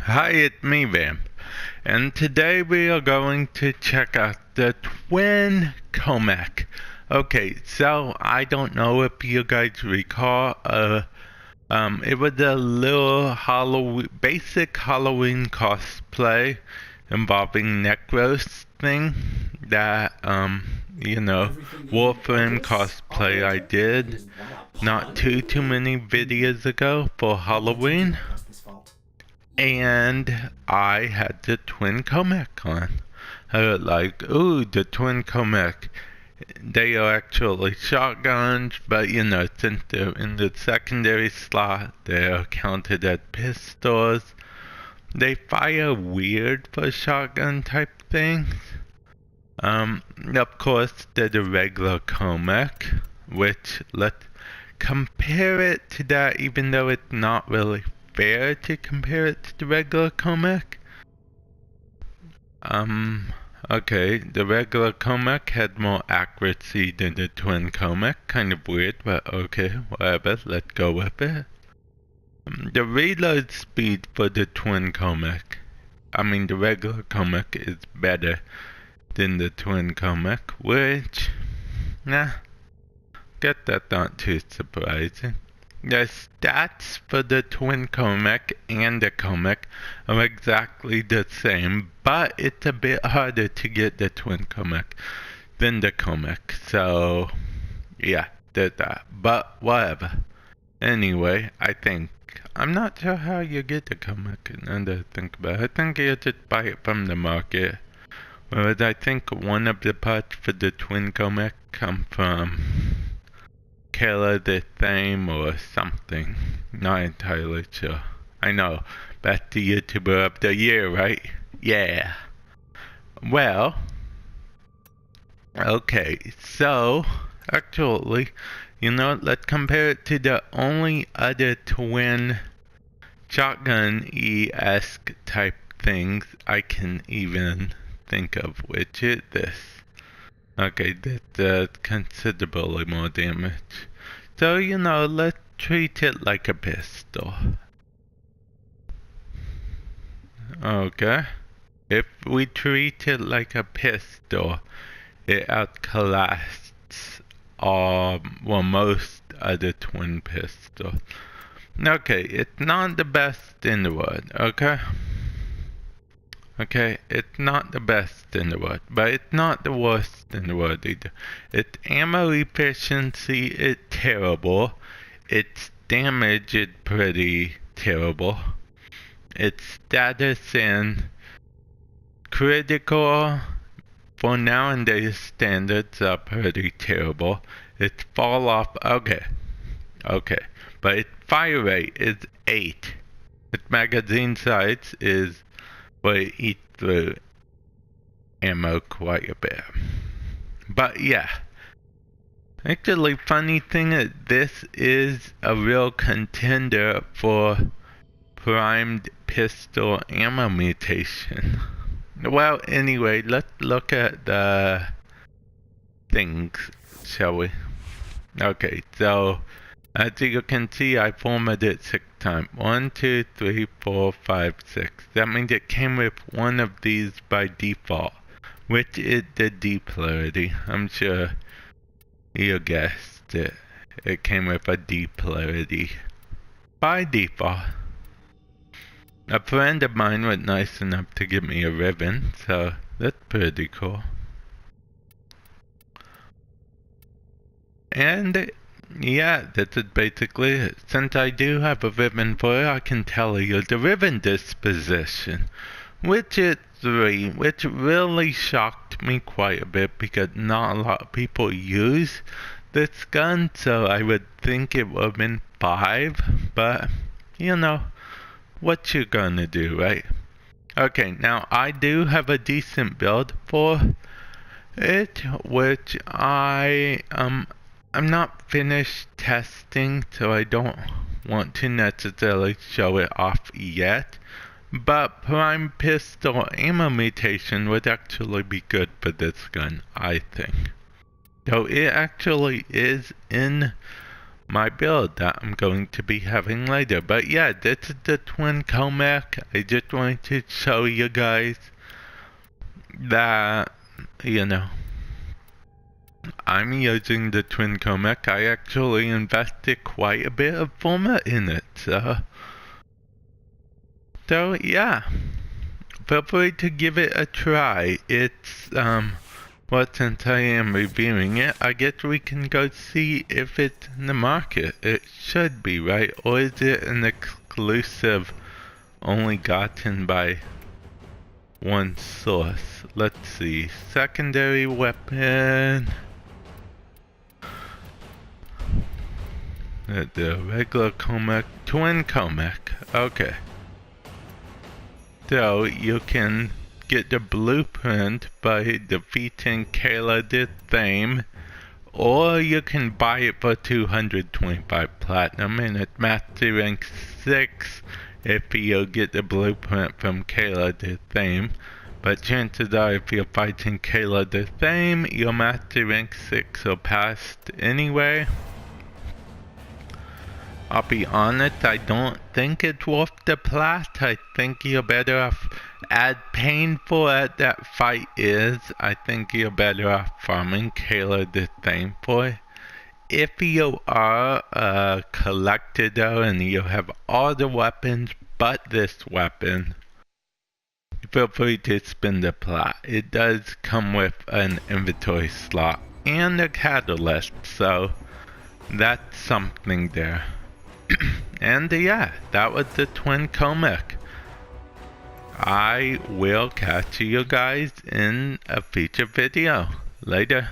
Hi, it's me, Vamp, and today we are going to check out the Twin Kohmak. Okay, so I don't know if you guys recall, it was a little basic Halloween cosplay involving neck roast thing that, Warframe cosplay I did not too many videos ago for Halloween. And I had the Twin Kohmak on. I was like, ooh, the Twin Kohmak. They are actually shotguns, but since they're in the secondary slot, they're counted as pistols. They fire weird for shotgun type things. Of course, they're the regular Kohmak, which let's compare it to that, even though it's not really fair to compare it to the regular Kohmak. Okay, the regular Kohmak had more accuracy than the Twin Kohmak. Kind of weird, but okay, whatever, let's go with it. The reload speed for the Twin Kohmak, the regular Kohmak is better than the Twin Kohmak, which, guess that's not too surprising. The stats for the Twin Kohmak and the Kohmak are exactly the same, but it's a bit harder to get the Twin Kohmak than the Kohmak. So, yeah, there's that. But whatever. Anyway, I'm not sure how you get the Kohmak, now that I think about it. I think you just buy it from the market. Whereas I think one of the parts for the Twin Kohmak come from Killer the Thame or something. Not entirely sure. I know. That's the YouTuber of the year, right? Yeah. Well, okay. So, actually, let's compare it to the only other twin shotgun-esque type things I can even think of, which is this. Okay, that does considerably more damage. So, let's treat it like a pistol. Okay. If we treat it like a pistol, it outclasses most other twin pistols. Okay, it's not the best in the world, okay? Okay, it's not the best in the world, but it's not the worst in the world either. Its ammo efficiency is terrible. Its damage is pretty terrible. Its status and critical for nowadays standards are pretty terrible. Its fall off, okay, but its fire rate is 8. Its magazine size is eat through ammo quite a bit. But yeah. Actually, funny thing is this is a real contender for primed pistol ammo mutation. Well, anyway, let's look at the things, shall we? Okay, so as you can see, I formatted it 6 times. 1, 2, 3, 4, 5, 6. That means it came with one of these by default, which is the D polarity. I'm sure you guessed it. It came with a D polarity by default. A friend of mine was nice enough to give me a ribbon, so that's pretty cool. And yeah, that's it basically it. Since I do have a ribbon for it, I can tell you the ribbon disposition, which is 3, which really shocked me quite a bit because not a lot of people use this gun, so I would think it would have been 5, but what you gonna do, right? Okay, now I do have a decent build for it, which I'm not finished testing, so I don't want to necessarily show it off yet. But prime pistol ammo mutation would actually be good for this gun, I think. Though it actually is in my build that I'm going to be having later. But yeah, this is the Twin Kohmak. I just wanted to show you guys that, you know, I'm using the Twin Kohmak. I actually invested quite a bit of format in it, so yeah. Feel free to give it a try. It's, well, since I am reviewing it, I guess we can go see if it's in the market. It should be, right? Or is it an exclusive only gotten by one source? Let's see. Secondary weapon. The regular Kohmak, Twin Kohmak. Okay. So you can get the blueprint by defeating Kayla the Thame, or you can buy it for 225 platinum, and it's master rank 6 if you get the blueprint from Kayla the Thame. But chances are, if you're fighting Kayla the Thame, your master rank 6 will pass anyway. I'll be honest, I don't think it's worth the plat. I think you're better off, as painful as that fight is, I think you're better off farming Kayla the Thame for it. If you are a collector though, and you have all the weapons but this weapon, feel free to spend the plat. It does come with an inventory slot and a catalyst, so that's something there. And yeah, that was the Twin Kohmak. I will catch you guys in a future video. Later.